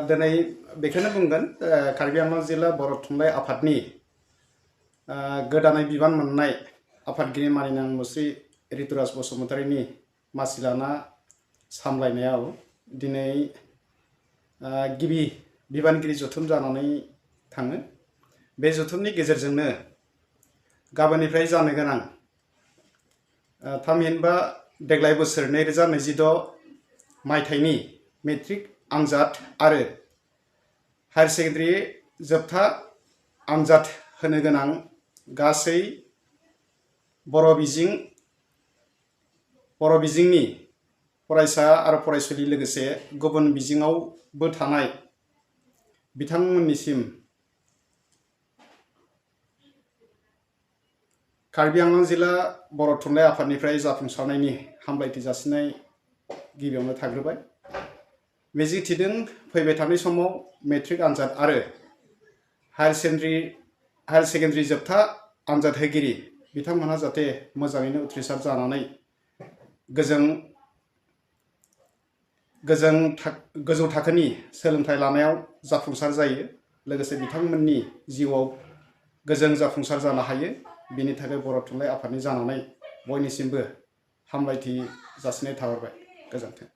दिनै बेखौनो बुंगोन कार्बि आंलं जिल्ला बर' थुनलाइ आफादनि गोदानै बिबान मोननाय आफादगिरि मानिनां मुस्रि ऋतुराज बसुमतारीनि मासि लाना सामलायनायाव दिनै गिबि बिबानगिरि जथुम जानानै थाङो। बे जथुमनि गेजेरजोंनो गाबोननिफ्राय जानो गोनां थामहिनबा देग्लाय बोसोर 2026 मायथाइनि मेट्रिक आनजाद आरो हायार सेकेन्डारि जोबथा आनजाद होनो गोनां गासै बर' बिजोंनि फरायसा आरो फरायसुलि लोगोसे गुबुन बिजोङावबो थानाय बिथांमोननिसिम कार्बि आंलं जिल्ला बर' थुनलाइ आफादनिफ्राय जाफुंसारनायनि हामलायथि जासिनाय गिबियावनो थाग्रोबाय। मिजिंथिदों फैबाय थानाय समाव मेट्रिक आनजाद आरो हायार सेकेन्डारि जोबथा आनजाद होगिरि बिथांमोनहा जाहाथे मोजाङैनो उथ्रिसार जानानै गोजौ थाखोनि सोलोंथाइ लानायाव जाफुंसार जायो, लोगोसे बिथांमोननि जिउआव गोजों जाफुंसार जानो हायो। बिनि थाखाय बर' थुनलाइ आफादनि जानानै बयनिसिमबो हामलायथि जासिनाय थाहरबाय। गोजोन्थों।